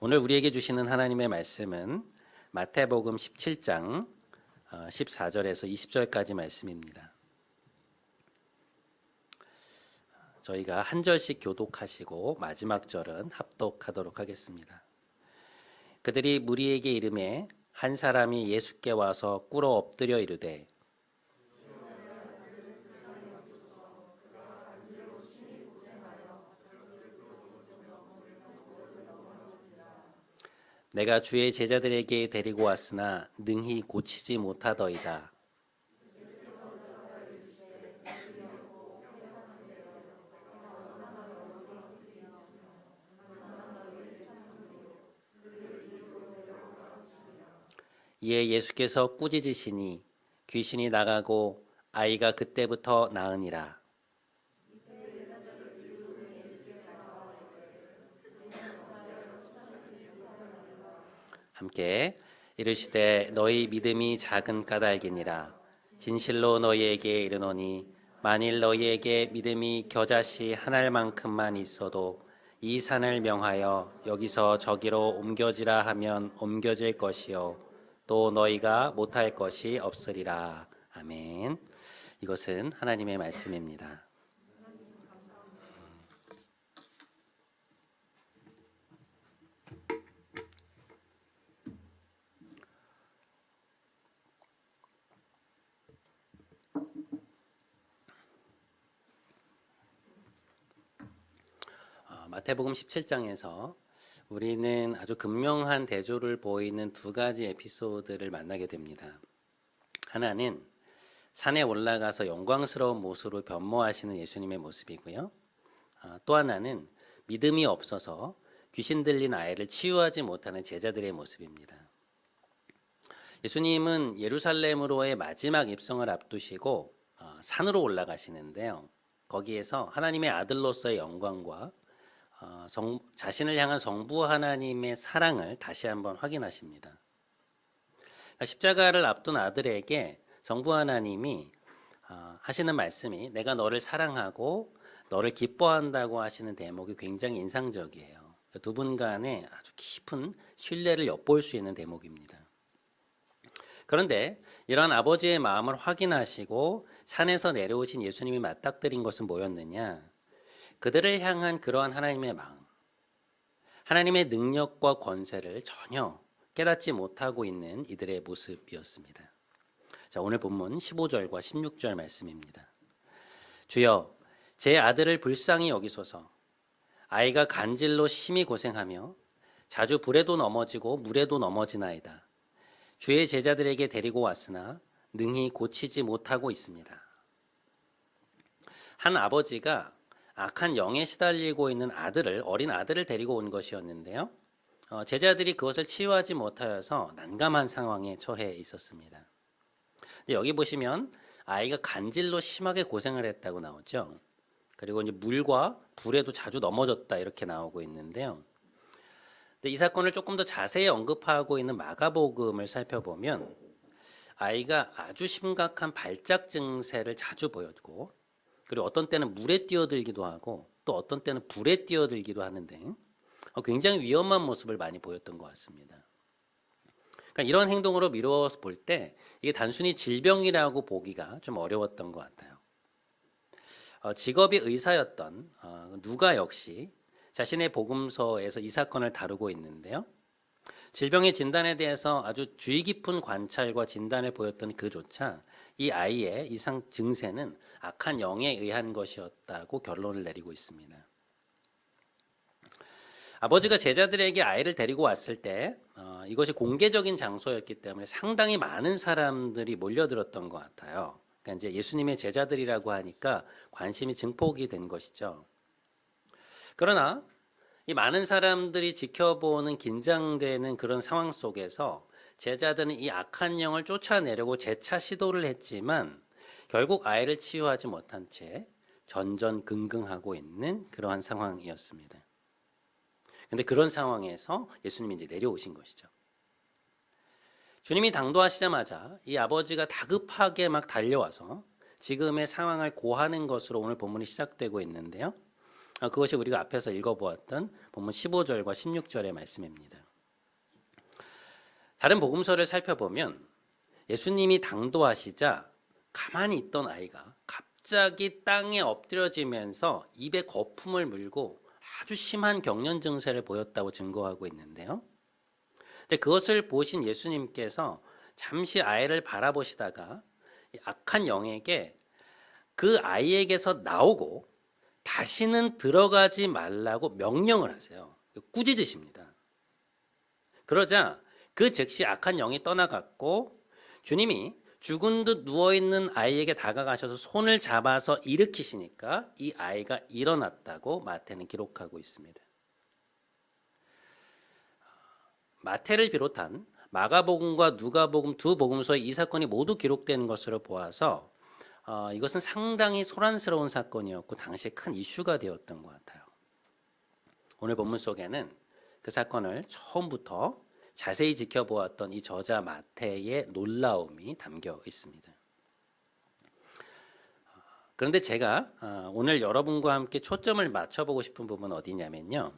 오늘 우리에게 주시는 하나님의 말씀은 마태복음 17장 14절에서 20절까지 말씀입니다. 저희가 한 절씩 교독하시고 마지막 절은 합독하도록 하겠습니다. 그들이 무리에게 이르매 한 사람이 예수께 와서 꿇어 엎드려 이르되 내가 주의 제자들에게 데리고 왔으나 능히 고치지 못하더이다. 이에 예수께서 꾸짖으시니 귀신이 나가고 아이가 그때부터 나으니라. 함께 이르시되 너희 믿음이 작은 까닭이니라. 진실로 너희에게 이르노니 만일 너희에게 믿음이 겨자씨 한 알만큼만 있어도 이 산을 명하여 여기서 저기로 옮겨지라 하면 옮겨질 것이요 또 너희가 못할 것이 없으리라. 아멘. 이것은 하나님의 말씀입니다. 마태복음 17장에서 우리는 아주 극명한 대조를 보이는 두 가지 에피소드를 만나게 됩니다. 하나는 산에 올라가서 영광스러운 모습으로 변모하시는 예수님의 모습이고요. 또 하나는 믿음이 없어서 귀신 들린 아이를 치유하지 못하는 제자들의 모습입니다. 예수님은 예루살렘으로의 마지막 입성을 앞두시고 산으로 올라가시는데요. 거기에서 하나님의 아들로서의 영광과 자신을 향한 성부 하나님의 사랑을 다시 한번 확인하십니다. 십자가를 앞둔 아들에게 성부 하나님이 하시는 말씀이 내가 너를 사랑하고 너를 기뻐한다고 하시는 대목이 굉장히 인상적이에요. 두 분 간에 아주 깊은 신뢰를 엿볼 수 있는 대목입니다. 그런데 이러한 아버지의 마음을 확인하시고 산에서 내려오신 예수님이 맞닥뜨린 것은 뭐였느냐? 그들을 향한 그러한 하나님의 마음, 하나님의 능력과 권세를 전혀 깨닫지 못하고 있는 이들의 모습이었습니다. 자, 오늘 본문 15절과 16절 말씀입니다. 주여, 제 아들을 불쌍히 여기소서. 아이가 간질로 심히 고생하며 자주 불에도 넘어지고 물에도 넘어지나이다. 주의 제자들에게 데리고 왔으나 능히 고치지 못하고 있습니다. 한 아버지가 악한 영에 시달리고 있는 어린 아들을 데리고 온 것이었는데요. 제자들이 그것을 치유하지 못하여서 난감한 상황에 처해 있었습니다. 여기 보시면 아이가 간질로 심하게 고생을 했다고 나오죠. 그리고 이제 물과 불에도 자주 넘어졌다 이렇게 나오고 있는데요. 이 사건을 조금 더 자세히 언급하고 있는 마가복음을 살펴보면 아이가 아주 심각한 발작 증세를 자주 보였고 그리고 어떤 때는 물에 뛰어들기도 하고 또 어떤 때는 불에 뛰어들기도 하는데 굉장히 위험한 모습을 많이 보였던 것 같습니다. 그러니까 이런 행동으로 미루어서 볼 때 이게 단순히 질병이라고 보기가 좀 어려웠던 것 같아요. 직업이 의사였던 누가 역시 자신의 복음서에서 이 사건을 다루고 있는데요. 질병의 진단에 대해서 아주 주의 깊은 관찰과 진단을 보였던 그조차 이 아이의 이상 증세는 악한 영에 의한 것이었다고 결론을 내리고 있습니다. 아버지가 제자들에게 아이를 데리고 왔을 때 이것이 공개적인 장소였기 때문에 상당히 많은 사람들이 몰려들었던 것 같아요. 그러니까 이제 예수님의 제자들이라고 하니까 관심이 증폭이 된 것이죠. 그러나 이 많은 사람들이 지켜보는 긴장되는 그런 상황 속에서 제자들은 이 악한 영을 쫓아내려고 재차 시도를 했지만 결국 아이를 치유하지 못한 채 전전긍긍하고 있는 그러한 상황이었습니다. 그런데 그런 상황에서 예수님이 이제 내려오신 것이죠. 주님이 당도하시자마자 이 아버지가 다급하게 막 달려와서 지금의 상황을 고하는 것으로 오늘 본문이 시작되고 있는데요. 그것이 우리가 앞에서 읽어보았던 본문 15절과 16절의 말씀입니다. 다른 복음서를 살펴보면 예수님이 당도하시자 가만히 있던 아이가 갑자기 땅에 엎드려지면서 입에 거품을 물고 아주 심한 경련 증세를 보였다고 증거하고 있는데요. 근데 그것을 보신 예수님께서 잠시 아이를 바라보시다가 악한 영에게 그 아이에게서 나오고 다시는 들어가지 말라고 명령을 하세요. 꾸짖으십니다. 그러자 그 즉시 악한 영이 떠나갔고 주님이 죽은 듯 누워있는 아이에게 다가가셔서 손을 잡아서 일으키시니까 이 아이가 일어났다고 마태는 기록하고 있습니다. 마태를 비롯한 마가복음과 누가복음 두 복음서에 이 사건이 모두 기록되는 것으로 보아서 이것은 상당히 소란스러운 사건이었고 당시에 큰 이슈가 되었던 것 같아요. 오늘 본문 속에는 그 사건을 처음부터 자세히 지켜보았던 이 저자 마태의 놀라움이 담겨 있습니다. 그런데 제가 오늘 여러분과 함께 초점을 맞춰보고 싶은 부분은 어디냐면요.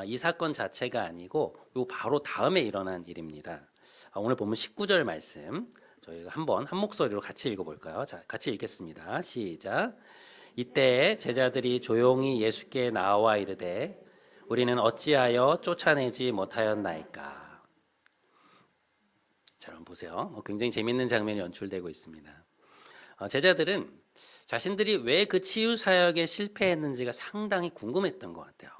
이 사건 자체가 아니고 요 바로 다음에 일어난 일입니다. 오늘 본문 19절 말씀 저희가 한번 한 목소리로 같이 읽어볼까요? 자, 같이 읽겠습니다. 시작. 이때 제자들이 조용히 예수께 나와 이르되 우리는 어찌하여 쫓아내지 못하였나이까. 자, 여러분 보세요. 굉장히 재밌는 장면이 연출되고 있습니다. 제자들은 자신들이 왜 그 치유 사역에 실패했는지가 상당히 궁금했던 것 같아요.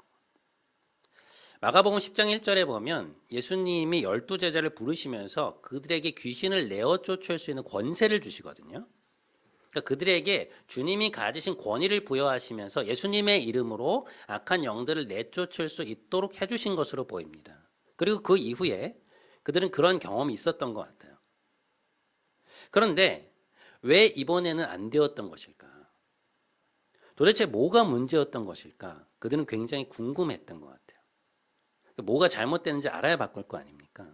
마가복음 10장 1절에 보면 예수님이 12제자를 부르시면서 그들에게 귀신을 내어 쫓을 수 있는 권세를 주시거든요. 그러니까 그들에게 주님이 가지신 권위를 부여하시면서 예수님의 이름으로 악한 영들을 내쫓을 수 있도록 해주신 것으로 보입니다. 그리고 그 이후에 그들은 그런 경험이 있었던 것 같아요. 그런데 왜 이번에는 안 되었던 것일까? 도대체 뭐가 문제였던 것일까? 그들은 굉장히 궁금했던 것 같아요. 뭐가 잘못되는지 알아야 바꿀 거 아닙니까?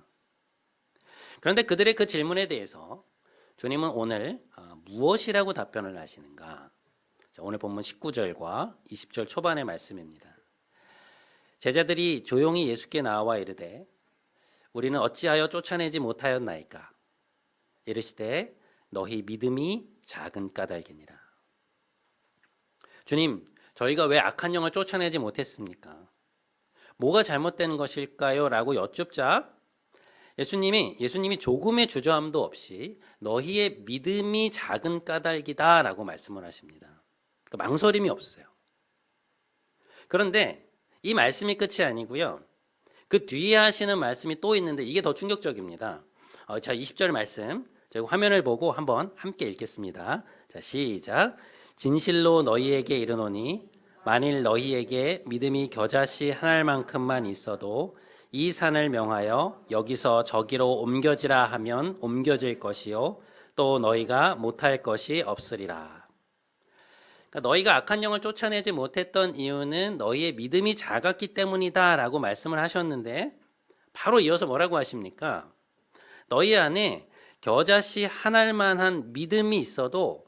그런데 그들의 그 질문에 대해서 주님은 오늘 무엇이라고 답변을 하시는가? 자, 오늘 본문 19절과 20절 초반의 말씀입니다. 제자들이 조용히 예수께 나와 이르되 우리는 어찌하여 쫓아내지 못하였나이까? 이르시되 너희 믿음이 작은 까닭이니라. 주님, 저희가 왜 악한 영을 쫓아내지 못했습니까? 뭐가 잘못되는 것일까요? 라고 여쭙자 예수님이 조금의 주저함도 없이 너희의 믿음이 작은 까닭이다 라고 말씀을 하십니다. 그러니까 망설임이 없어요. 그런데 이 말씀이 끝이 아니고요. 그 뒤에 하시는 말씀이 또 있는데 이게 더 충격적입니다. 자, 20절 말씀 저희 화면을 보고 한번 함께 읽겠습니다. 자, 시작. 진실로 너희에게 이르노니 만일 너희에게 믿음이 겨자씨 한 알만큼만 있어도 이 산을 명하여 여기서 저기로 옮겨지라 하면 옮겨질 것이요 또 너희가 못할 것이 없으리라. 그러니까 너희가 악한 영을 쫓아내지 못했던 이유는 너희의 믿음이 작았기 때문이다 라고 말씀을 하셨는데 바로 이어서 뭐라고 하십니까? 너희 안에 겨자씨 한 알만한 믿음이 있어도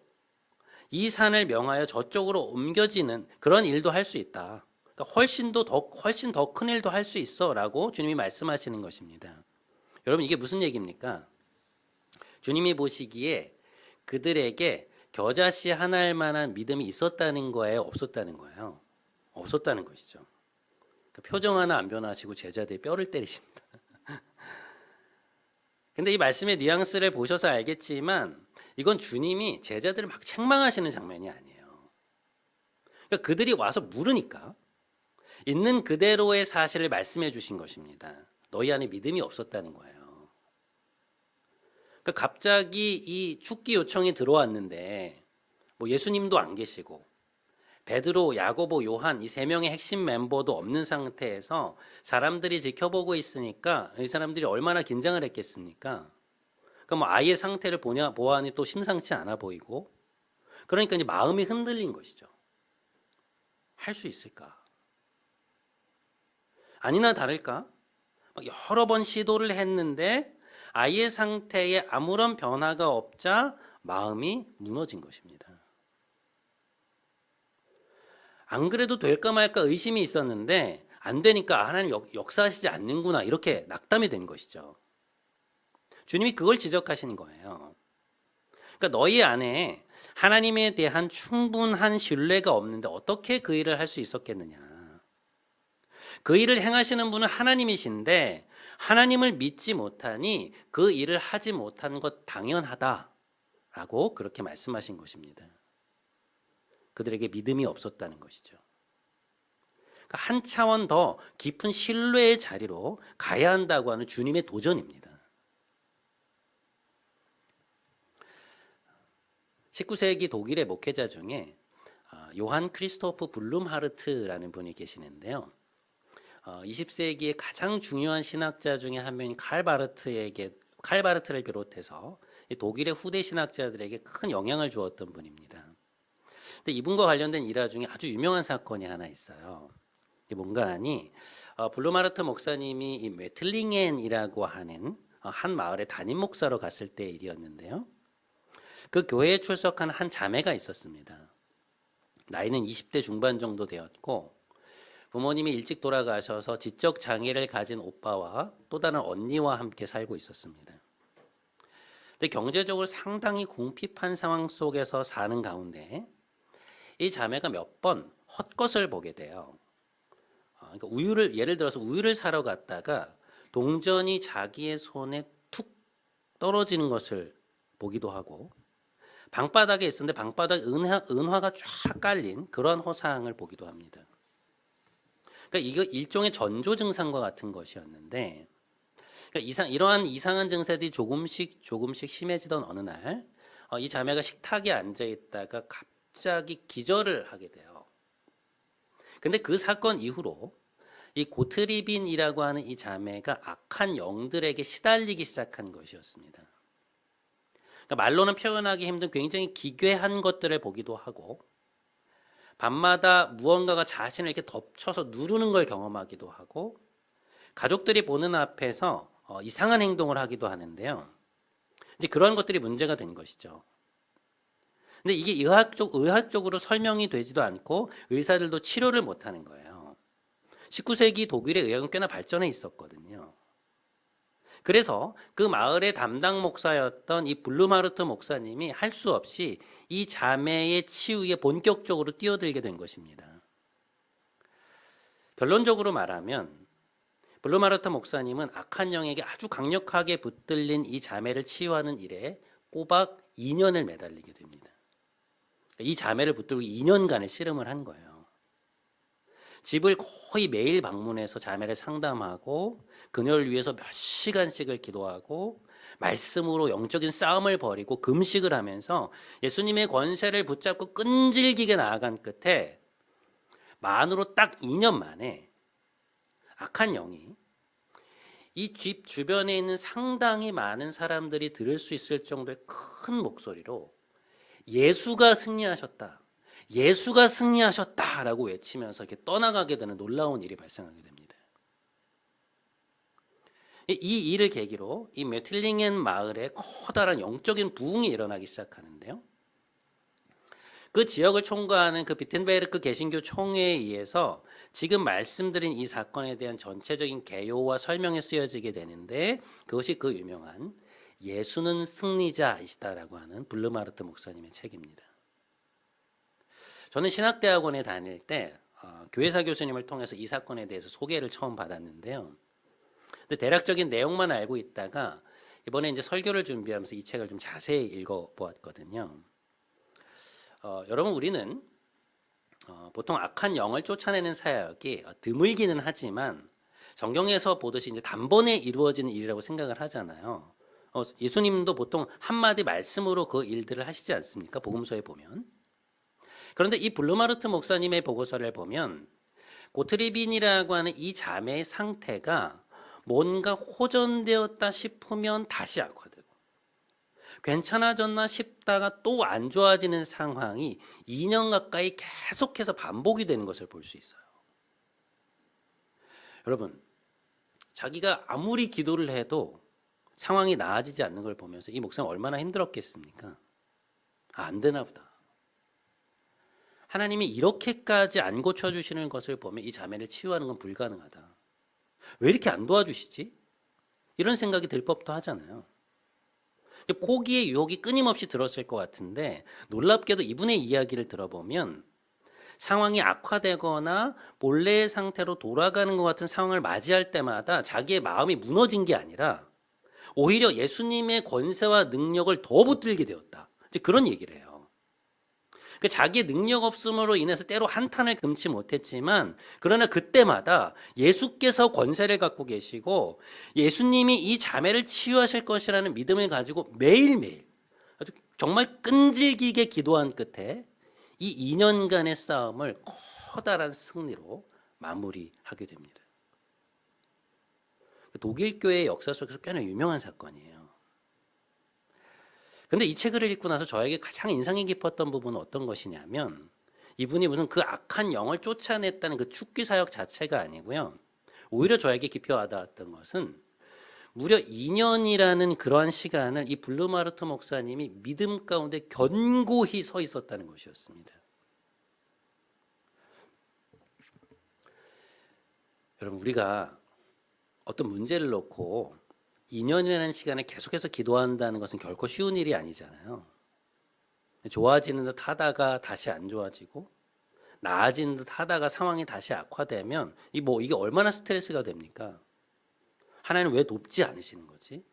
이 산을 명하여 저쪽으로 옮겨지는 그런 일도 할 수 있다. 그러니까 훨씬 더 큰 일도 할 수 있어라고 주님이 말씀하시는 것입니다. 여러분 이게 무슨 얘기입니까? 주님이 보시기에 그들에게 겨자씨 한 알만한 믿음이 있었다는 거예요, 없었다는 거예요? 없었다는 것이죠. 그러니까 표정 하나 안 변하시고 제자들이 뼈를 때리십니다. 근데 이 말씀의 뉘앙스를 보셔서 알겠지만 이건 주님이 제자들을 막 책망하시는 장면이 아니에요. 그러니까 그들이 와서 물으니까 있는 그대로의 사실을 말씀해 주신 것입니다. 너희 안에 믿음이 없었다는 거예요. 그러니까 갑자기 이 죽기 요청이 들어왔는데 뭐 예수님도 안 계시고 베드로, 야고보, 요한 이 세 명의 핵심 멤버도 없는 상태에서 사람들이 지켜보고 있으니까 이 사람들이 얼마나 긴장을 했겠습니까? 그러니까 뭐 아이의 상태를 보아하니 또 심상치 않아 보이고 그러니까 이제 마음이 흔들린 것이죠. 할 수 있을까? 아니나 다를까? 여러 번 시도를 했는데 아이의 상태에 아무런 변화가 없자 마음이 무너진 것입니다. 안 그래도 될까 말까 의심이 있었는데 안 되니까 하나님 역사하시지 않는구나 이렇게 낙담이 된 것이죠. 주님이 그걸 지적하시는 거예요. 그러니까 너희 안에 하나님에 대한 충분한 신뢰가 없는데 어떻게 그 일을 할 수 있었겠느냐. 그 일을 행하시는 분은 하나님이신데 하나님을 믿지 못하니 그 일을 하지 못하는 것 당연하다라고 그렇게 말씀하신 것입니다. 그들에게 믿음이 없었다는 것이죠. 그러니까 한 차원 더 깊은 신뢰의 자리로 가야 한다고 하는 주님의 도전입니다. 19세기 독일의 목회자 중에 요한 크리스토프 블룸하르트라는 분이 계시는데요. 20세기의 가장 중요한 신학자 중에 한 명인 칼바르트를 비롯해서 독일의 후대 신학자들에게 큰 영향을 주었던 분입니다. 근데 이분과 관련된 일화 중에 아주 유명한 사건이 하나 있어요. 이게 뭔가 하니 블룸하르트 목사님이 이 메틀링엔이라고 하는 한 마을의 담임 목사로 갔을 때의 일이었는데요. 그 교회에 출석한 한 자매가 있었습니다. 나이는 20대 중반 정도 되었고 부모님이 일찍 돌아가셔서 지적 장애를 가진 오빠와 또 다른 언니와 함께 살고 있었습니다. 근데 경제적으로 상당히 궁핍한 상황 속에서 사는 가운데 이 자매가 몇 번 헛것을 보게 돼요. 그러니까 예를 들어서 우유를 사러 갔다가 동전이 자기의 손에 툭 떨어지는 것을 보기도 하고 방바닥에 있었는데 방바닥에 은화가 쫙 깔린 그런 호상을 보기도 합니다. 그러니까 이거 일종의 전조 증상과 같은 것이었는데, 그러니까 이러한 이상한 증세들이 조금씩 심해지던 어느 날, 이 자매가 식탁에 앉아 있다가 갑자기 기절을 하게 돼요. 근데 그 사건 이후로 이 고트리빈이라고 하는 이 자매가 악한 영들에게 시달리기 시작한 것이었습니다. 그러니까 말로는 표현하기 힘든 굉장히 기괴한 것들을 보기도 하고 밤마다 무언가가 자신을 이렇게 덮쳐서 누르는 걸 경험하기도 하고 가족들이 보는 앞에서 이상한 행동을 하기도 하는데요. 이제 그런 것들이 문제가 된 것이죠. 근데 이게 의학적으로 설명이 되지도 않고 의사들도 치료를 못하는 거예요. 19세기 독일의 의학은 꽤나 발전해 있었거든요. 그래서 그 마을의 담당 목사였던 이 블룸하르트 목사님이 할 수 없이 이 자매의 치유에 본격적으로 뛰어들게 된 것입니다. 결론적으로 말하면 블룸하르트 목사님은 악한 영에게 아주 강력하게 붙들린 이 자매를 치유하는 일에 꼬박 2년을 매달리게 됩니다. 이 자매를 붙들고 2년간의 씨름을 한 거예요. 집을 거의 매일 방문해서 자매를 상담하고 그녀를 위해서 몇 시간씩을 기도하고 말씀으로 영적인 싸움을 벌이고 금식을 하면서 예수님의 권세를 붙잡고 끈질기게 나아간 끝에 만으로 딱 2년 만에 악한 영이 이 집 주변에 있는 상당히 많은 사람들이 들을 수 있을 정도의 큰 목소리로 예수가 승리하셨다. 예수가 승리하셨다라고 외치면서 이렇게 떠나가게 되는 놀라운 일이 발생하게 됩니다. 이 일을 계기로 이 메틀링엔 마을에 커다란 영적인 부흥이 일어나기 시작하는데요. 그 지역을 총괄하는 그 비텐베르크 개신교 총회에 의해서 지금 말씀드린 이 사건에 대한 전체적인 개요와 설명이 쓰여지게 되는데 그것이 그 유명한 예수는 승리자이시다라고 하는 블룸하르트 목사님의 책입니다. 저는 신학대학원에 다닐 때 교회사 교수님을 통해서 이 사건에 대해서 소개를 처음 받았는데요. 근데 대략적인 내용만 알고 있다가 이번에 이제 설교를 준비하면서 이 책을 좀 자세히 읽어보았거든요. 여러분 우리는 보통 악한 영을 쫓아내는 사역이 드물기는 하지만 성경에서 보듯이 이제 단번에 이루어지는 일이라고 생각을 하잖아요. 예수님도 보통 한마디 말씀으로 그 일들을 하시지 않습니까? 복음서에 보면. 그런데 이 블루마르트 목사님의 보고서를 보면 고트리빈이라고 하는 이 자매의 상태가 뭔가 호전되었다 싶으면 다시 악화되고 괜찮아졌나 싶다가 또 안 좋아지는 상황이 2년 가까이 계속해서 반복이 되는 것을 볼 수 있어요. 여러분, 자기가 아무리 기도를 해도 상황이 나아지지 않는 걸 보면서 이 목사는 얼마나 힘들었겠습니까? 안 되나 보다. 하나님이 이렇게까지 안 고쳐주시는 것을 보면 이 자매를 치유하는 건 불가능하다. 왜 이렇게 안 도와주시지? 이런 생각이 들 법도 하잖아요. 포기의 유혹이 끊임없이 들었을 것 같은데 놀랍게도 이분의 이야기를 들어보면 상황이 악화되거나 본래의 상태로 돌아가는 것 같은 상황을 맞이할 때마다 자기의 마음이 무너진 게 아니라 오히려 예수님의 권세와 능력을 더 붙들게 되었다. 이제 그런 얘기를 해요. 자기의 능력 없음으로 인해서 때로 한탄을 금치 못했지만 그러나 그때마다 예수께서 권세를 갖고 계시고 예수님이 이 자매를 치유하실 것이라는 믿음을 가지고 매일매일 아주 정말 끈질기게 기도한 끝에 이 2년간의 싸움을 커다란 승리로 마무리하게 됩니다. 독일 교회의 역사 속에서 꽤나 유명한 사건이에요. 근데 이 책을 읽고 나서 저에게 가장 인상이 깊었던 부분은 어떤 것이냐면 이분이 무슨 그 악한 영을 쫓아냈다는 그 축기 사역 자체가 아니고요. 오히려 저에게 깊이 와닿았던 것은 무려 2년이라는 그러한 시간을 이 블루마르트 목사님이 믿음 가운데 견고히 서 있었다는 것이었습니다. 여러분, 우리가 어떤 문제를 놓고 2년이라는 시간을 계속해서 기도한다는 것은 결코 쉬운 일이 아니잖아요. 좋아지는 듯 하다가 다시 안 좋아지고 나아지는 듯 하다가 상황이 다시 악화되면 이게 얼마나 스트레스가 됩니까? 하나님 왜 돕지 않으시는 거지?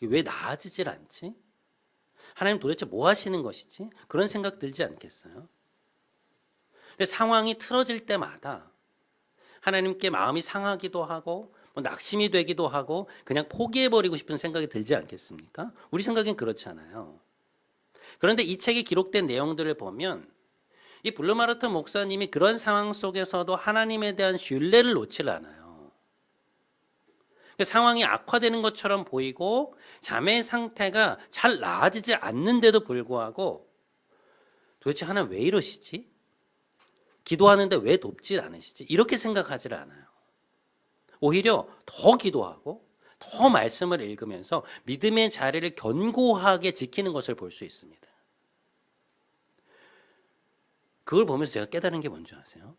왜 나아지질 않지? 하나님 도대체 뭐 하시는 것이지? 그런 생각 들지 않겠어요? 근데 상황이 틀어질 때마다 하나님께 마음이 상하기도 하고 낙심이 되기도 하고 그냥 포기해버리고 싶은 생각이 들지 않겠습니까? 우리 생각엔 그렇잖아요. 그런데 이 책에 기록된 내용들을 보면 이 블루마르트 목사님이 그런 상황 속에서도 하나님에 대한 신뢰를 놓지 않아요. 상황이 악화되는 것처럼 보이고 자매의 상태가 잘 나아지지 않는데도 불구하고 도대체 하나님 왜 이러시지? 기도하는데 왜 돕질 않으시지? 이렇게 생각하지 않아요. 오히려 더 기도하고 더 말씀을 읽으면서 믿음의 자리를 견고하게 지키는 것을 볼 수 있습니다. 그걸 보면서 제가 깨달은 게 뭔지 아세요?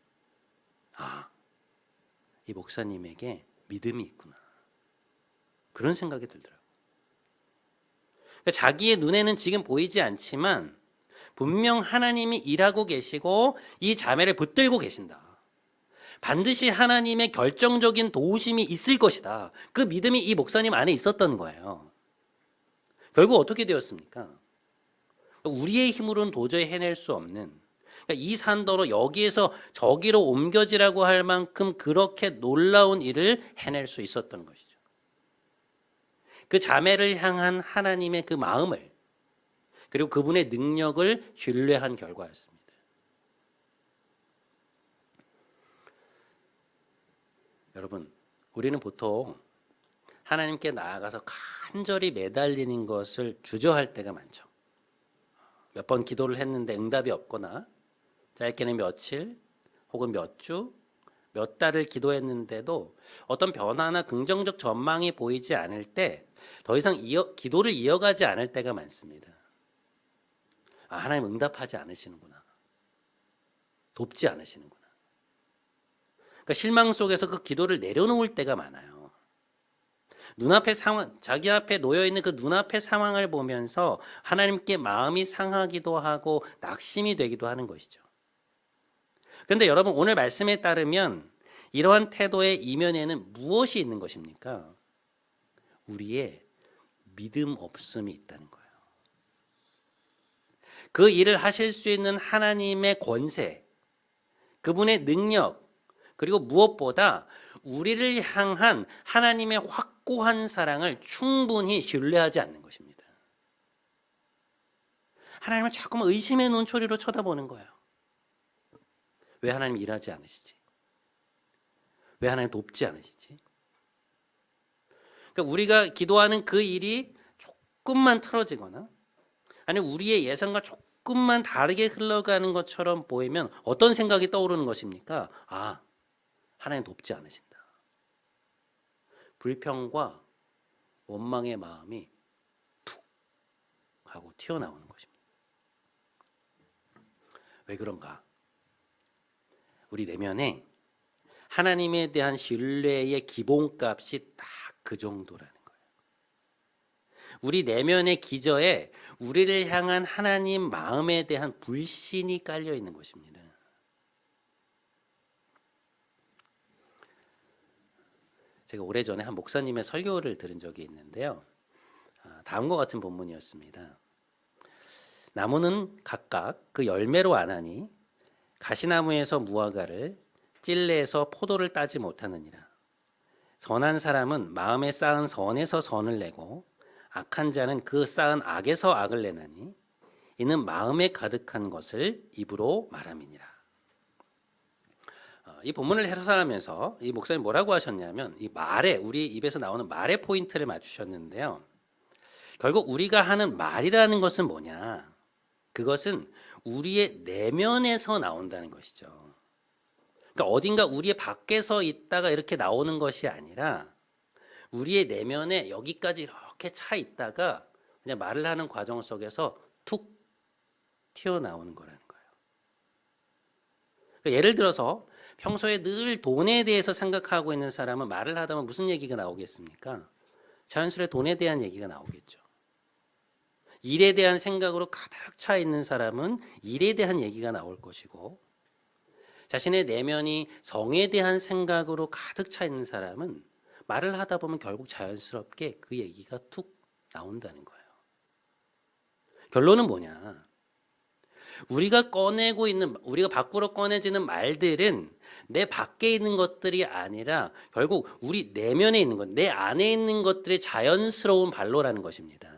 이 목사님에게 믿음이 있구나. 그런 생각이 들더라고요. 자기의 눈에는 지금 보이지 않지만 분명 하나님이 일하고 계시고 이 자매를 붙들고 계신다. 반드시 하나님의 결정적인 도우심이 있을 것이다. 그 믿음이 이 목사님 안에 있었던 거예요. 결국 어떻게 되었습니까? 우리의 힘으로는 도저히 해낼 수 없는 이 산더러 여기에서 저기로 옮겨지라고 할 만큼 그렇게 놀라운 일을 해낼 수 있었던 것이죠. 그 자매를 향한 하나님의 그 마음을 그리고 그분의 능력을 신뢰한 결과였습니다. 여러분, 우리는 보통 하나님께 나아가서 간절히 매달리는 것을 주저할 때가 많죠. 몇 번 기도를 했는데 응답이 없거나 짧게는 며칠 혹은 몇 주, 몇 달을 기도했는데도 어떤 변화나 긍정적 전망이 보이지 않을 때 더 이상 기도를 이어가지 않을 때가 많습니다. 하나님 응답하지 않으시는구나. 돕지 않으시는구나. 그러니까 실망 속에서 그 기도를 내려놓을 때가 많아요. 눈앞의 상황, 자기 앞에 놓여있는 그 눈앞의 상황을 보면서 하나님께 마음이 상하기도 하고 낙심이 되기도 하는 것이죠. 그런데 여러분, 오늘 말씀에 따르면 이러한 태도의 이면에는 무엇이 있는 것입니까? 우리의 믿음 없음이 있다는 거예요. 그 일을 하실 수 있는 하나님의 권세, 그분의 능력, 그리고 무엇보다 우리를 향한 하나님의 확고한 사랑을 충분히 신뢰하지 않는 것입니다. 하나님을 자꾸만 의심의 눈초리로 쳐다보는 거예요. 왜 하나님 일하지 않으시지? 왜 하나님 돕지 않으시지? 그러니까 우리가 기도하는 그 일이 조금만 틀어지거나 아니면 우리의 예상과 조금만 다르게 흘러가는 것처럼 보이면 어떤 생각이 떠오르는 것입니까? 하나님 돕지 않으신다. 불평과 원망의 마음이 툭 하고 튀어나오는 것입니다. 왜 그런가? 우리 내면에 하나님에 대한 신뢰의 기본값이 딱 그 정도라는 거예요. 우리 내면의 기저에 우리를 향한 하나님 마음에 대한 불신이 깔려 있는 것입니다. 제가 오래전에 한 목사님의 설교를 들은 적이 있는데요. 다음과 같은 본문이었습니다. 나무는 각각 그 열매로 아나니 가시나무에서 무화과를 찔레에서 포도를 따지 못하느니라. 선한 사람은 마음에 쌓은 선에서 선을 내고 악한 자는 그 쌓은 악에서 악을 내나니 이는 마음에 가득한 것을 입으로 말함이니라. 이 본문을 해설하면서 이 목사님 뭐라고 하셨냐면 이 말에 우리 입에서 나오는 말의 포인트를 맞추셨는데요. 결국 우리가 하는 말이라는 것은 뭐냐? 그것은 우리의 내면에서 나온다는 것이죠. 그러니까 어딘가 우리의 밖에서 있다가 이렇게 나오는 것이 아니라 우리의 내면에 여기까지 이렇게 차 있다가 그냥 말을 하는 과정 속에서 툭 튀어나오는 거라는 거예요. 그러니까 예를 들어서 평소에 늘 돈에 대해서 생각하고 있는 사람은 말을 하다 보면 무슨 얘기가 나오겠습니까? 자연스레 돈에 대한 얘기가 나오겠죠. 일에 대한 생각으로 가득 차 있는 사람은 일에 대한 얘기가 나올 것이고 자신의 내면이 성에 대한 생각으로 가득 차 있는 사람은 말을 하다 보면 결국 자연스럽게 그 얘기가 툭 나온다는 거예요. 결론은 뭐냐? 우리가 밖으로 꺼내지는 말들은 내 밖에 있는 것들이 아니라 결국 우리 내면에 있는 것, 내 안에 있는 것들의 자연스러운 발로라는 것입니다.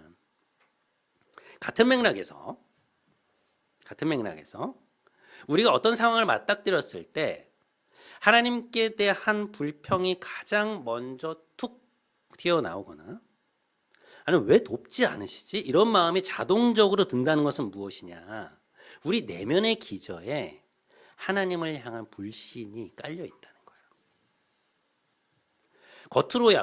같은 맥락에서 우리가 어떤 상황을 맞닥뜨렸을 때 하나님께 대한 불평이 가장 먼저 툭 튀어나오거나 아니면 왜 돕지 않으시지? 이런 마음이 자동적으로 든다는 것은 무엇이냐? 우리 내면의 기저에 하나님을 향한 불신이 깔려 있다는 거예요.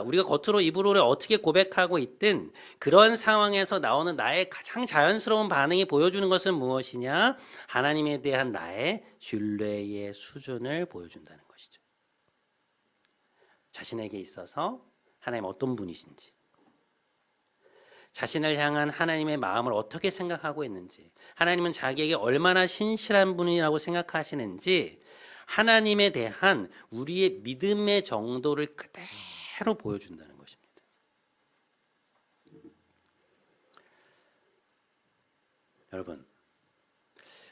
우리가 겉으로 입으로 어떻게 고백하고 있든 그런 상황에서 나오는 나의 가장 자연스러운 반응이 보여주는 것은 무엇이냐? 하나님에 대한 나의 신뢰의 수준을 보여준다는 것이죠. 자신에게 있어서 하나님 어떤 분이신지, 자신을 향한 하나님의 마음을 어떻게 생각하고 있는지, 하나님은 자기에게 얼마나 신실한 분이라고 생각하시는지 하나님에 대한 우리의 믿음의 정도를 그대로 보여준다는 것입니다. 여러분,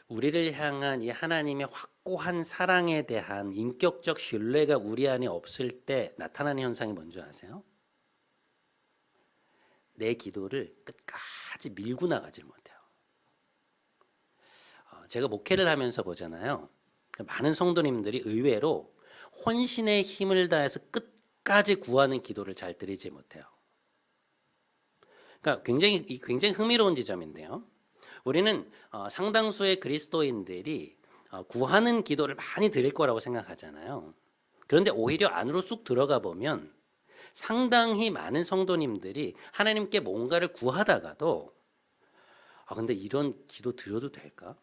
우리를 향한 이 하나님의 확고한 사랑에 대한 인격적 신뢰가 우리 안에 없을 때 나타나는 현상이 뭔지 아세요? 내 기도를 끝까지 밀고 나가질 못해요. 제가 목회를 하면서 보잖아요. 많은 성도님들이 의외로 혼신의 힘을 다해서 끝까지 구하는 기도를 잘 드리지 못해요. 그러니까 굉장히 흥미로운 지점인데요. 우리는 상당수의 그리스도인들이 구하는 기도를 많이 드릴 거라고 생각하잖아요. 그런데 오히려 안으로 쑥 들어가 보면 상당히 많은 성도님들이 하나님께 뭔가를 구하다가도 근데 이런 기도 드려도 될까?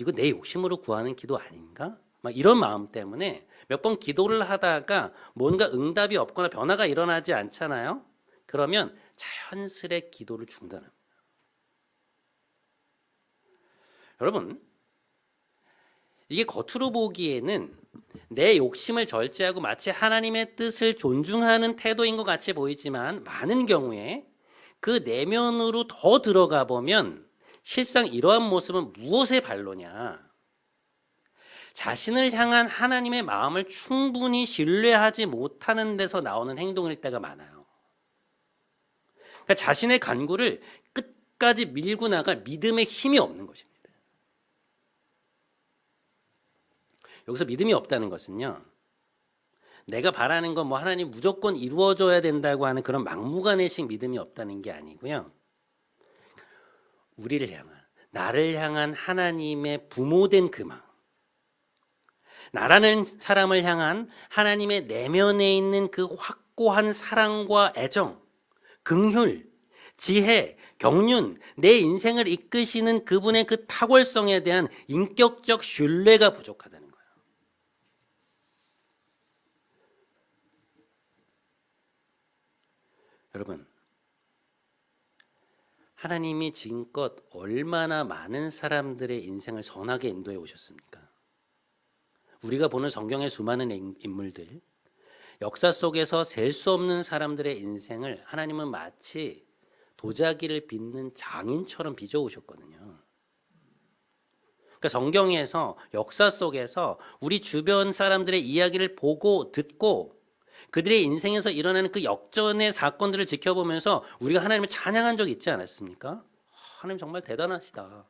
이거 내 욕심으로 구하는 기도 아닌가? 막 이런 마음 때문에 몇 번 기도를 하다가 뭔가 응답이 없거나 변화가 일어나지 않잖아요. 그러면 자연스레 기도를 중단합니다. 여러분, 이게 겉으로 보기에는 내 욕심을 절제하고 마치 하나님의 뜻을 존중하는 태도인 것 같이 보이지만 많은 경우에 그 내면으로 더 들어가 보면 실상 이러한 모습은 무엇의 발로냐? 자신을 향한 하나님의 마음을 충분히 신뢰하지 못하는 데서 나오는 행동일 때가 많아요. 그러니까 자신의 간구를 끝까지 밀고 나갈 믿음의 힘이 없는 것입니다. 여기서 믿음이 없다는 것은요, 내가 바라는 건 하나님 무조건 이루어져야 된다고 하는 그런 막무가내식 믿음이 없다는 게 아니고요. 나를 향한 하나님의 부모된 그 마음, 나라는 사람을 향한 하나님의 내면에 있는 그 확고한 사랑과 애정, 긍휼, 지혜, 경륜, 내 인생을 이끄시는 그분의 그 탁월성에 대한 인격적 신뢰가 부족하다는 거예요. 여러분, 하나님이 지금껏 얼마나 많은 사람들의 인생을 선하게 인도해 오셨습니까? 우리가 보는 성경의 수많은 인물들, 역사 속에서 셀 수 없는 사람들의 인생을 하나님은 마치 도자기를 빚는 장인처럼 빚어오셨거든요. 그러니까 성경에서 역사 속에서 우리 주변 사람들의 이야기를 보고 듣고 그들의 인생에서 일어나는 그 역전의 사건들을 지켜보면서 우리가 하나님을 찬양한 적이 있지 않았습니까? 하나님 정말 대단하시다.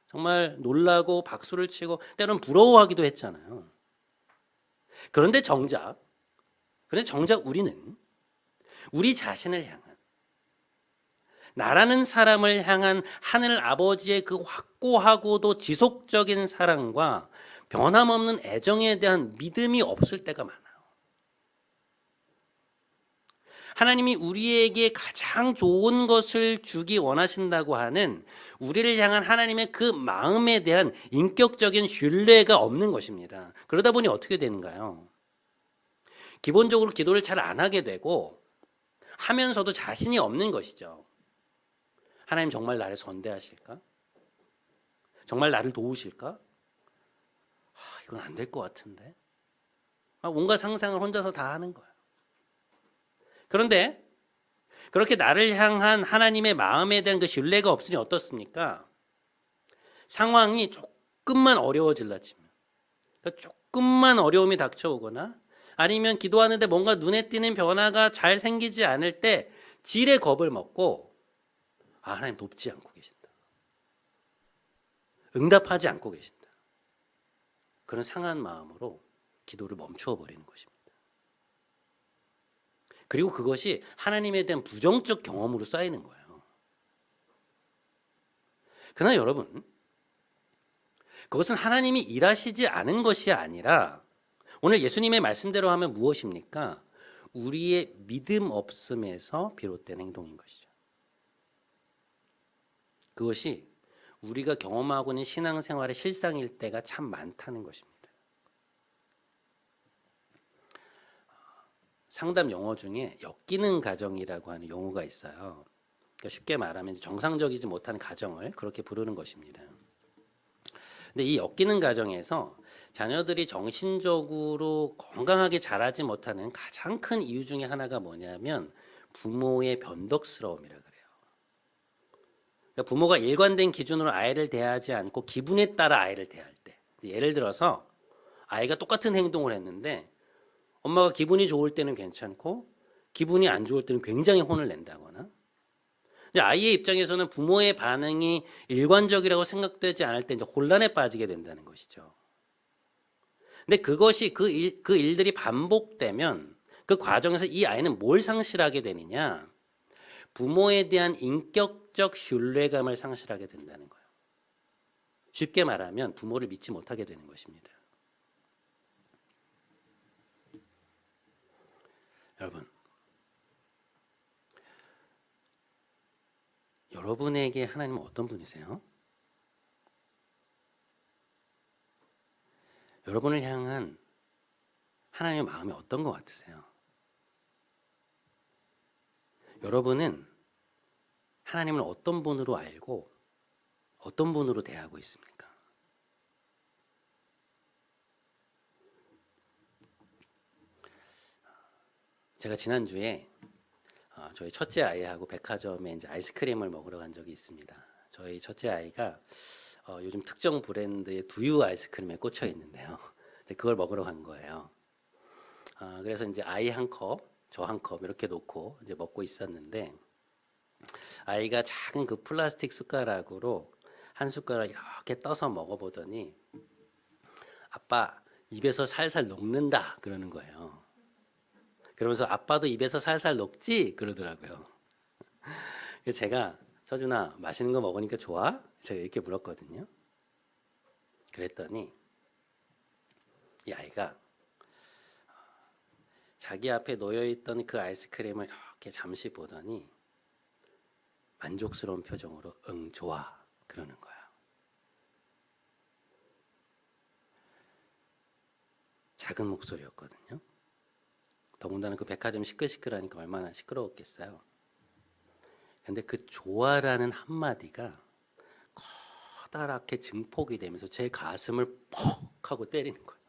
정말 놀라고 박수를 치고 때로는 부러워하기도 했잖아요. 그런데 정작 우리는 우리 자신을 향한, 나라는 사람을 향한 하늘 아버지의 그 확고하고도 지속적인 사랑과 변함없는 애정에 대한 믿음이 없을 때가 많아요. 하나님이 우리에게 가장 좋은 것을 주기 원하신다고 하는 우리를 향한 하나님의 그 마음에 대한 인격적인 신뢰가 없는 것입니다. 그러다 보니 어떻게 되는가요? 기본적으로 기도를 잘 안 하게 되고 하면서도 자신이 없는 것이죠. 하나님 정말 나를 선대하실까? 정말 나를 도우실까? 이건 안 될 것 같은데. 온갖 상상을 혼자서 다 하는 거예요. 그런데 그렇게 나를 향한 하나님의 마음에 대한 그 신뢰가 없으니 어떻습니까? 상황이 조금만 어려워질라 치면, 그러니까 조금만 어려움이 닥쳐오거나 아니면 기도하는데 뭔가 눈에 띄는 변화가 잘 생기지 않을 때 지레 겁을 먹고 하나님 돕지 않고 계신다. 응답하지 않고 계신다. 그런 상한 마음으로 기도를 멈추어 버리는 것입니다. 그리고 그것이 하나님에 대한 부정적 경험으로 쌓이는 거예요. 그러나 여러분, 그것은 하나님이 일하시지 않은 것이 아니라 오늘 예수님의 말씀대로 하면 무엇입니까? 우리의 믿음 없음에서 비롯된 행동인 것이죠. 그것이 우리가 경험하고 있는 신앙생활의 실상일 때가 참 많다는 것입니다. 상담 용어 중에 엮이는 가정이라고 하는 용어가 있어요. 그러니까 쉽게 말하면 정상적이지 못한 가정을 그렇게 부르는 것입니다. 근데 이 엮이는 가정에서 자녀들이 정신적으로 건강하게 자라지 못하는 가장 큰 이유 중에 하나가 뭐냐면 부모의 변덕스러움이라 그래요. 그러니까 부모가 일관된 기준으로 아이를 대하지 않고 기분에 따라 아이를 대할 때, 예를 들어서 아이가 똑같은 행동을 했는데 엄마가 기분이 좋을 때는 괜찮고 기분이 안 좋을 때는 굉장히 혼을 낸다거나, 아이의 입장에서는 부모의 반응이 일관적이라고 생각되지 않을 때 이제 혼란에 빠지게 된다는 것이죠. 근데 그것이 그 일들이 반복되면 그 과정에서 이 아이는 뭘 상실하게 되느냐? 부모에 대한 인격적 신뢰감을 상실하게 된다는 거예요. 쉽게 말하면 부모를 믿지 못하게 되는 것입니다. 여러분, 여러분에게 하나님은 어떤 분이세요? 여러분을 향한 하나님의 마음이 어떤 것 같으세요? 여러분은 하나님을 어떤 분으로 알고 어떤 분으로 대하고 있습니까? 제가 지난주에 저희 첫째 아이하고 백화점에 이제 아이스크림을 먹으러 간 적이 있습니다. 저희 첫째 아이가 요즘 특정 브랜드의 두유 아이스크림에 꽂혀 있는데요. 이제 그걸 먹으러 간 거예요. 그래서 이제 아이 한 컵, 저 한 컵 이렇게 놓고 이제 먹고 있었는데 아이가 작은 그 플라스틱 숟가락으로 한 숟가락 이렇게 떠서 먹어보더니 아빠 입에서 살살 녹는다 그러는 거예요. 그러면서 아빠도 입에서 살살 녹지? 그러더라고요. 그래서 제가 서준아 맛있는 거 먹으니까 좋아? 제가 이렇게 물었거든요. 그랬더니 이 아이가 자기 앞에 놓여있던 그 아이스크림을 이렇게 잠시 보더니 만족스러운 표정으로 응 좋아 그러는 거야. 작은 목소리였거든요. 더군다나 그 백화점 시끌시끌하니까 얼마나 시끄러웠겠어요. 근데 그 좋아라는 한마디가 커다랗게 증폭이 되면서 제 가슴을 퍽 하고 때리는 거예요.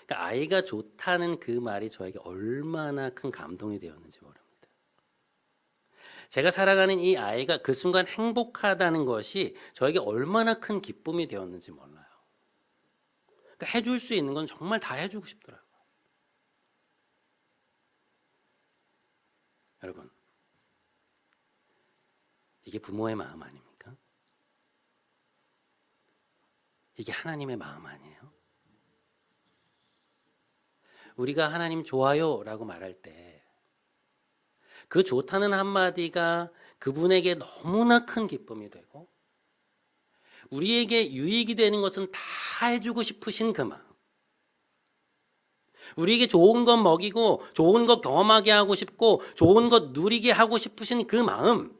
그러니까 아이가 좋다는 그 말이 저에게 얼마나 큰 감동이 되었는지 모릅니다. 제가 사랑하는 이 아이가 그 순간 행복하다는 것이 저에게 얼마나 큰 기쁨이 되었는지 몰라요. 그러니까 해줄 수 있는 건 정말 다 해주고 싶더라고요. 여러분, 이게 부모의 마음 아닙니까? 이게 하나님의 마음 아니에요? 우리가 하나님 좋아요 라고 말할 때 그 좋다는 한마디가 그분에게 너무나 큰 기쁨이 되고 우리에게 유익이 되는 것은 다 해주고 싶으신 그 마음, 우리에게 좋은 것 먹이고 좋은 것 경험하게 하고 싶고 좋은 것 누리게 하고 싶으신 그 마음,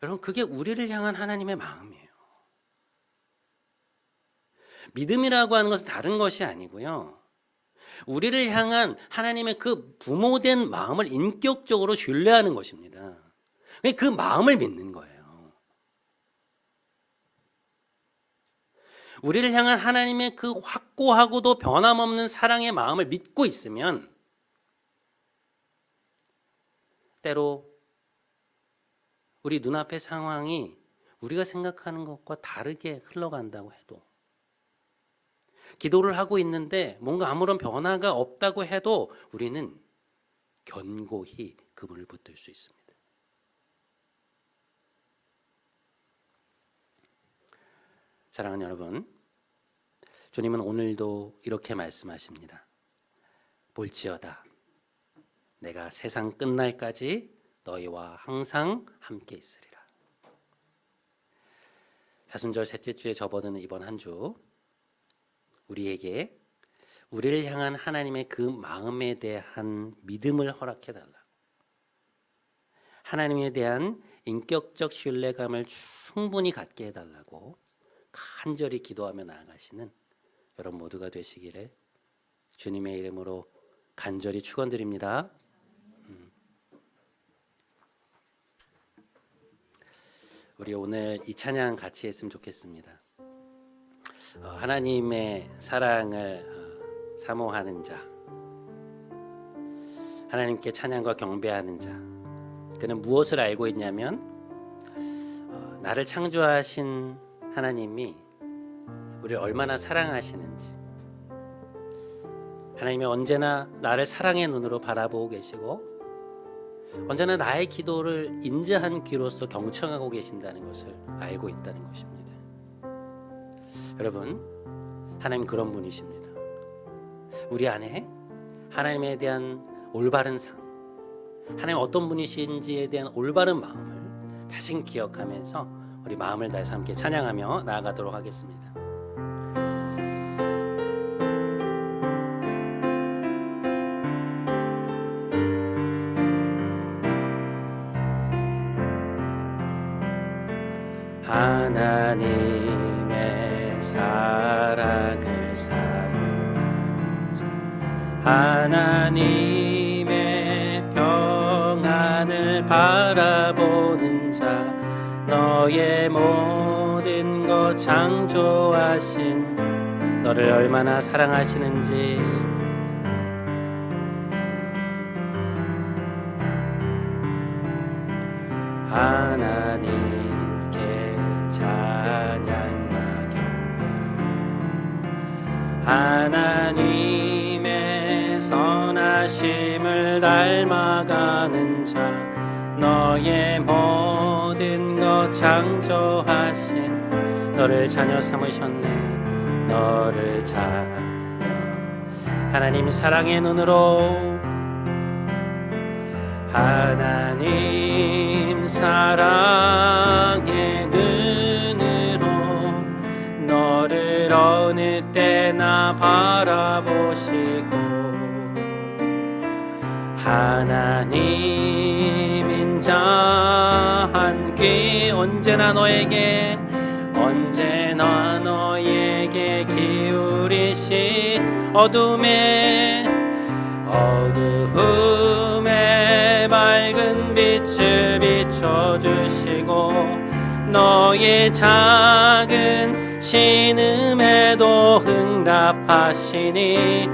여러분 그게 우리를 향한 하나님의 마음이에요. 믿음이라고 하는 것은 다른 것이 아니고요, 우리를 향한 하나님의 그 부모된 마음을 인격적으로 신뢰하는 것입니다. 그 마음을 믿는 거예요. 우리를 향한 하나님의 그 확고하고도 변함없는 사랑의 마음을 믿고 있으면 때로 우리 눈앞의 상황이 우리가 생각하는 것과 다르게 흘러간다고 해도, 기도를 하고 있는데 뭔가 아무런 변화가 없다고 해도 우리는 견고히 그분을 붙들 수 있습니다. 사랑하는 여러분, 주님은 오늘도 이렇게 말씀하십니다. 볼지어다 내가 세상 끝날까지 너희와 항상 함께 있으리라. 사순절 셋째 주에 접어드는 이번 한 주, 우리에게 우리를 향한 하나님의 그 마음에 대한 믿음을 허락해달라고, 하나님에 대한 인격적 신뢰감을 충분히 갖게 해달라고 간절히 기도하며 나아가시는 여러분 모두가 되시기를 주님의 이름으로 간절히 축원드립니다. 우리 오늘 이 찬양 같이 했으면 좋겠습니다. 하나님의 사랑을 사모하는 자, 하나님께 찬양과 경배하는 자, 그는 무엇을 알고 있냐면 나를 창조하신 하나님이 우리를 얼마나 사랑하시는지, 하나님이 언제나 나를 사랑의 눈으로 바라보고 계시고 언제나 나의 기도를 인자한 귀로서 경청하고 계신다는 것을 알고 있다는 것입니다. 여러분, 하나님 그런 분이십니다. 우리 안에 하나님에 대한 올바른 상, 하나님 어떤 분이신지에 대한 올바른 마음을 다시 기억하면서 우리 마음을 다해서 함께 찬양하며 나아가도록 하겠습니다. 하나님의 사랑을 사모하는 자, 하나님의 평안을 바라보는 자, 너의 모든 것 창조하신 너를 얼마나 사랑하시는지, 하나님께 찬양과 경배, 하나님의 선하심을 닮아가는 자, 너의 모든 것 창조하신 너를 자녀 삼으셨네. 너를 자녀, 하나님 사랑의 눈으로, 하나님 사랑의 눈으로 너를 어느 때나 바라보시고, 하나님 인자한 귀 언제나 너에게 기울이시 어둠에 빛을 비춰주시고 너의 작은 신음에도 응답하시니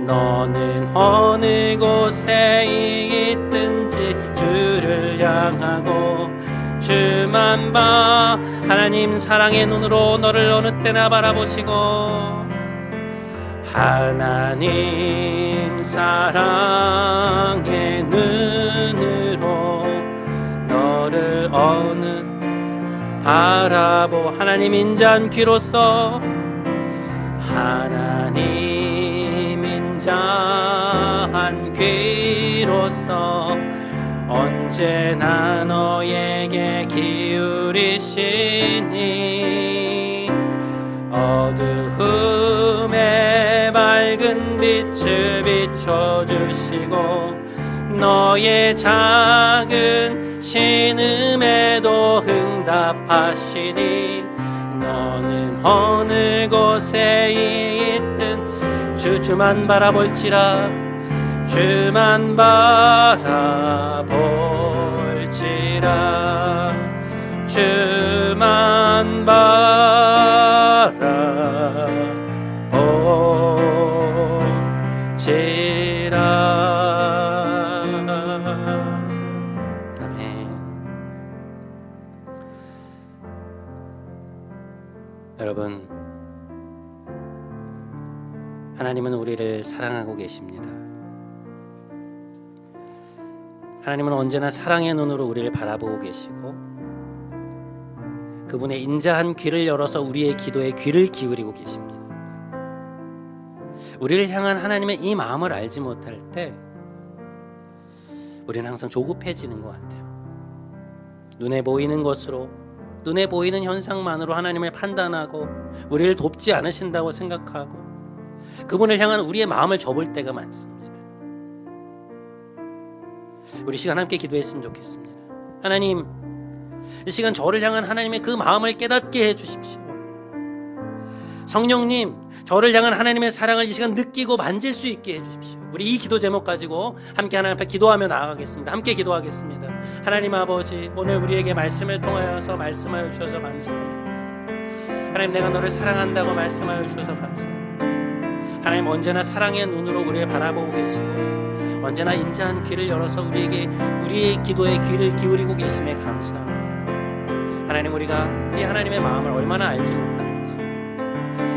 너는 어느 곳에 있든지 주를 향하고 주만 봐. 하나님 사랑의 눈으로 너를 어느 때나 바라보시고 하나님 사랑의 눈으로 너를 어느 바라보 하나님 인자한 귀로서 하나님 인자한 귀로서 언제나 너에게 기울이시니 어두움에 밝은 빛을 비춰주시고 너의 작은 신음에도 응답하시니 너는 어느 곳에 있든 주만 바라볼지라 주만 바라볼지라 주만 바라볼지라. 아멘. 여러분, 하나님은 우리를 사랑하고 계십니다. 하나님은 언제나 사랑의 눈으로 우리를 바라보고 계시고 그분의 인자한 귀를 열어서 우리의 기도에 귀를 기울이고 계십니다. 우리를 향한 하나님의 이 마음을 알지 못할 때 우리는 항상 조급해지는 것 같아요. 눈에 보이는 것으로, 눈에 보이는 현상만으로 하나님을 판단하고 우리를 돕지 않으신다고 생각하고 그분을 향한 우리의 마음을 접을 때가 많습니다. 우리 시간 함께 기도했으면 좋겠습니다. 하나님, 이 시간 저를 향한 하나님의 그 마음을 깨닫게 해주십시오. 성령님, 저를 향한 하나님의 사랑을 이 시간 느끼고 만질 수 있게 해주십시오. 우리 이 기도 제목 가지고 함께 하나님 앞에 기도하며 나아가겠습니다. 함께 기도하겠습니다. 하나님 아버지, 오늘 우리에게 말씀을 통하여서 말씀하여 주셔서 감사합니다. 하나님, 내가 너를 사랑한다고 말씀하여 주셔서 감사합니다. 하나님, 언제나 사랑의 눈으로 우리를 바라보고 계시고 언제나 인자한 귀를 열어서 우리의 기도에 귀를 기울이고 계심에 감사합니다. 하나님, 우리가 이 하나님의 마음을 얼마나 알지 못하는지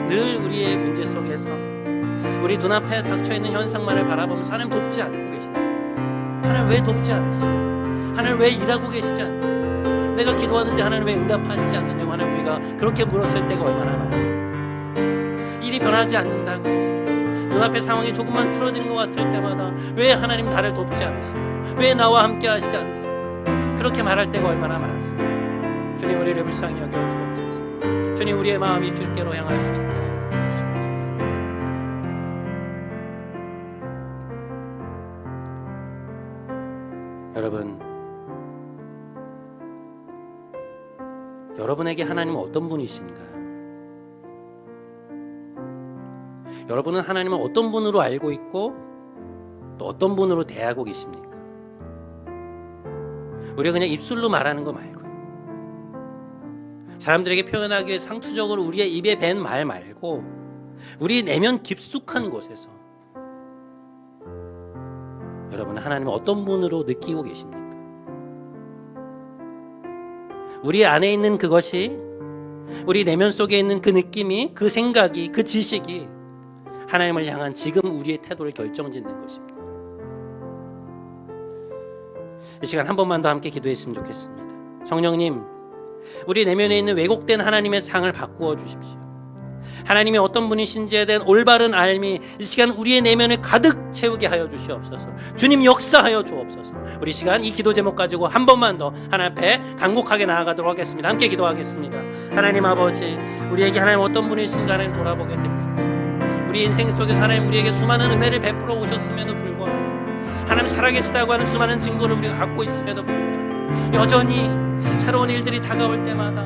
늘 우리의 문제 속에서 우리 눈앞에 닥쳐있는 현상만을 바라보면서 하나님 돕지 않고 계신다. 하나님 왜 돕지 않으시냐? 하나님 왜 일하고 계시지 않냐? 내가 기도하는데 하나님 왜 응답하시지 않느냐고 하나님 우리가 그렇게 물었을 때가 얼마나 많았습니다. 일이 변하지 않는다고 해서 눈앞에 상황이 조금만 틀어지는 것 같을 때마다 왜 하나님 나를 돕지 않으시냐? 왜 나와 함께 하시지 않으시냐? 그렇게 말할 때가 얼마나 많았습니다. 주님, 우리를 불쌍히 여겨주옵소서. 주님, 우리의 마음이 주께로 향할 수 있게 해주시옵소서. 여러분, 여러분에게 하나님은 어떤 분이신가요? 여러분은 하나님을 어떤 분으로 알고 있고 또 어떤 분으로 대하고 계십니까? 우리가 그냥 입술로 말하는 거 말고요, 사람들에게 표현하기 위해 상투적으로 우리의 입에 밴 말 말고 우리 내면 깊숙한 곳에서 여러분은 하나님을 어떤 분으로 느끼고 계십니까? 우리 안에 있는 그것이, 우리 내면 속에 있는 그 느낌이, 그 생각이, 그 지식이 하나님을 향한 지금 우리의 태도를 결정짓는 것입니다. 이 시간 한 번만 더 함께 기도했으면 좋겠습니다. 성령님, 우리 내면에 있는 왜곡된 하나님의 상을 바꾸어 주십시오. 하나님이 어떤 분이신지에 대한 올바른 알미 이 시간 우리의 내면에 가득 채우게 하여 주시옵소서. 주님, 역사하여 주옵소서. 우리 시간 이 기도 제목 가지고 한 번만 더 하나님 앞에 간곡하게 나아가도록 하겠습니다. 함께 기도하겠습니다. 하나님 아버지, 우리에게 하나님 어떤 분이신가 하나님 돌아보게 됩니다. 우리 인생 속에서 하나님 우리에게 수많은 은혜를 베풀어 오셨음에도 불구하고 하나님 살아계시다고 하는 수많은 증거를 우리가 갖고 있음에도 불구하고 여전히 새로운 일들이 다가올 때마다,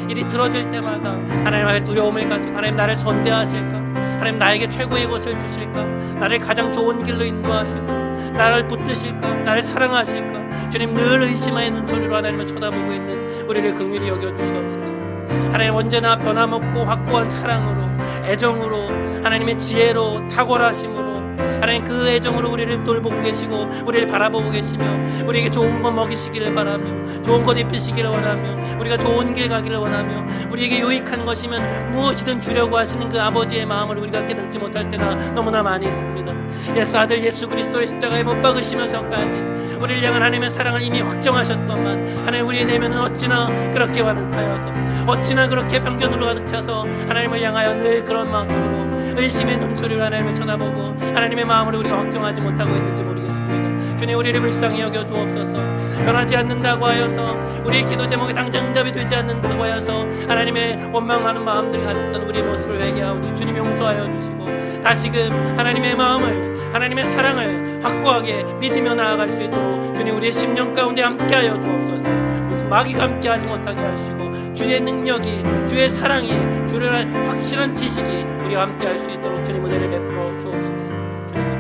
일이 들어질 때마다 하나님의 두려움을 가지고 하나님 나를 선대하실까? 하나님 나에게 최고의 것을 주실까? 나를 가장 좋은 길로 인도하실까? 나를 붙드실까? 나를 사랑하실까? 주님 늘 의심의 눈초리로 하나님을 쳐다보고 있는 우리를 긍휼히 여겨주시옵소서. 하나님 언제나 변함없고 확고한 사랑으로, 애정으로, 하나님의 지혜로, 탁월하심으로, 하나님 그 애정으로 우리를 돌보고 계시고 우리를 바라보고 계시며 우리에게 좋은 것 먹이시기를 바라며 좋은 것 입히시기를 원하며 우리가 좋은 길 가기를 원하며 우리에게 유익한 것이면 무엇이든 주려고 하시는 그 아버지의 마음을 우리가 깨닫지 못할 때가 너무나 많이 있습니다. 예수 아들 예수 그리스도의 십자가에 못 박으시면서까지 우리를 향한 하나님의 사랑을 이미 확정하셨건만 하나님 우리의 내면은 어찌나 그렇게 완악하여서 어찌나 그렇게 편견으로 가득 차서 하나님을 향하여 늘 그런 마음으로 의심의 눈초리로 하나님을 쳐다보고 하나님의 마음으로 우리가 확정하지 못하고 있는지 모르겠습니다. 주님 우리를 불쌍히 여겨 주옵소서. 변하지 않는다고 하여서 우리의 기도 제목이 당장 응답이 되지 않는다고 하여서 하나님의 원망하는 마음들이 가졌던 우리의 모습을 회개하오니 주님 용서하여 주시고 다시금 하나님의 마음을 하나님의 사랑을 확고하게 믿으며 나아갈 수 있도록 주님 우리의 심령 가운데 함께하여 주옵소서. 무슨 마귀가 함께하지 못하게 하시고 주의 능력이 주의 사랑이 주의 확실한 지식이 우리와 함께할 수 있도록 주님 은혜를 베풀어 주옵소서. 주님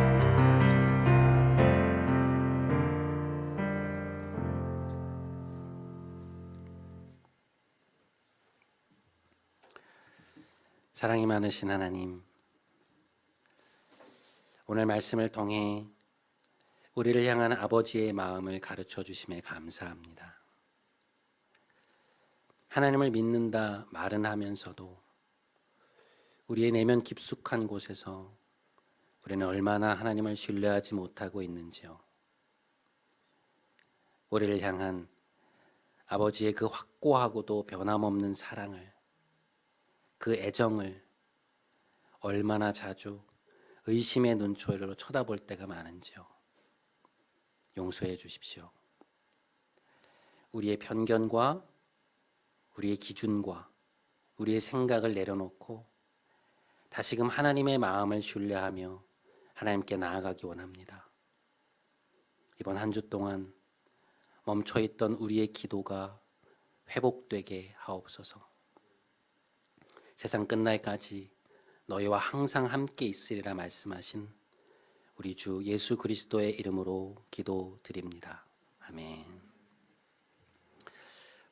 사랑이 많으신 하나님, 오늘 말씀을 통해 우리를 향한 아버지의 마음을 가르쳐 주심에 감사합니다. 하나님을 믿는다 말은 하면서도 우리의 내면 깊숙한 곳에서 우리는 얼마나 하나님을 신뢰하지 못하고 있는지요. 우리를 향한 아버지의 그 확고하고도 변함없는 사랑을, 그 애정을 얼마나 자주 의심의 눈초리로 쳐다볼 때가 많은지요. 용서해 주십시오. 우리의 편견과 우리의 기준과 우리의 생각을 내려놓고 다시금 하나님의 마음을 신뢰하며 하나님께 나아가기 원합니다. 이번 한 주 동안 멈춰있던 우리의 기도가 회복되게 하옵소서. 세상 끝날까지 너희와 항상 함께 있으리라 말씀하신 우리 주 예수 그리스도의 이름으로 기도드립니다. 아멘.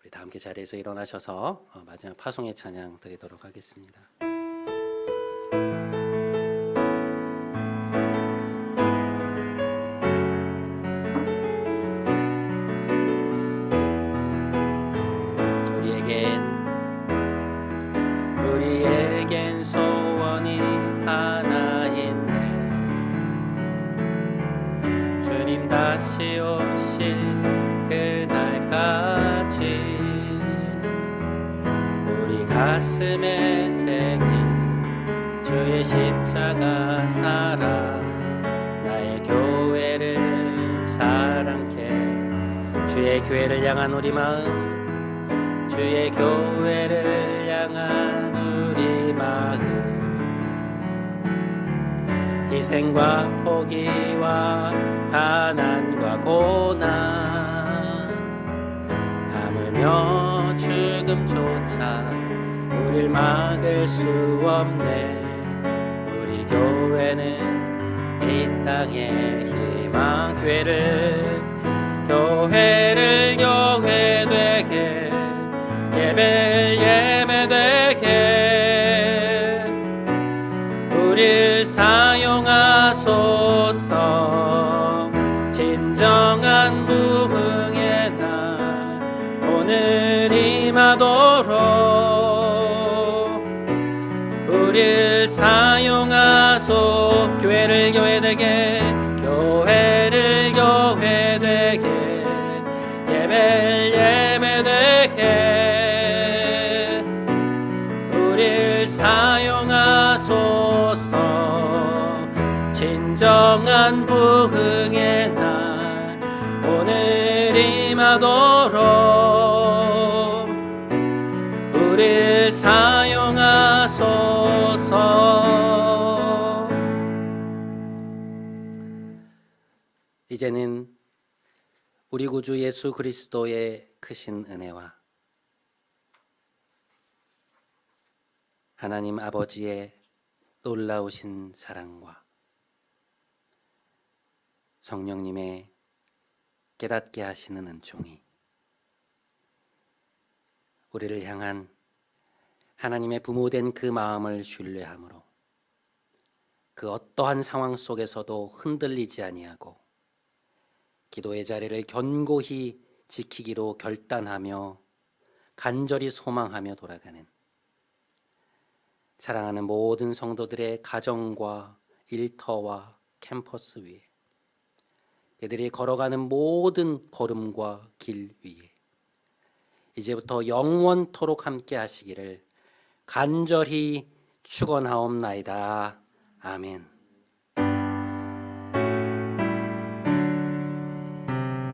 우리 다 함께 자리에서 일어나셔서 마지막 파송의 찬양 드리도록 하겠습니다. 우리에겐 소원이 하나 있네. 주님 다시 오실 그날까지 우리 가슴에 새긴 주의 십자가 살아 나의 교회를 사랑해. 주의 교회를 향한 우리 마음, 주의 교회를 향한 우리 마음, 희생과 포기와 가난과 고난, 하물며 죽음조차 우릴 막을 수 없네. 우리 교회는 이 땅의 희망, 교회를 교회되게 예배되게 우릴 사용하소서. 진정한 부흥의 날 오늘 임하도록 우릴 사용하소. 교회를 교회되게 예배되게 우릴 사용하소서. 진정한 부흥의 날 오늘 임하도록 우릴 사용하소서. 이제는 우리 구주 예수 그리스도의 크신 은혜와 하나님 아버지의 놀라우신 사랑과 성령님의 깨닫게 하시는 은총이 우리를 향한 하나님의 부모된 그 마음을 신뢰함으로 그 어떠한 상황 속에서도 흔들리지 아니하고 기도의 자리를 견고히 지키기로 결단하며 간절히 소망하며 돌아가는 사랑하는 모든 성도들의 가정과 일터와 캠퍼스 위에 그들이 걸어가는 모든 걸음과 길 위에 이제부터 영원토록 함께 하시기를 간절히 축원하옵나이다. 아멘.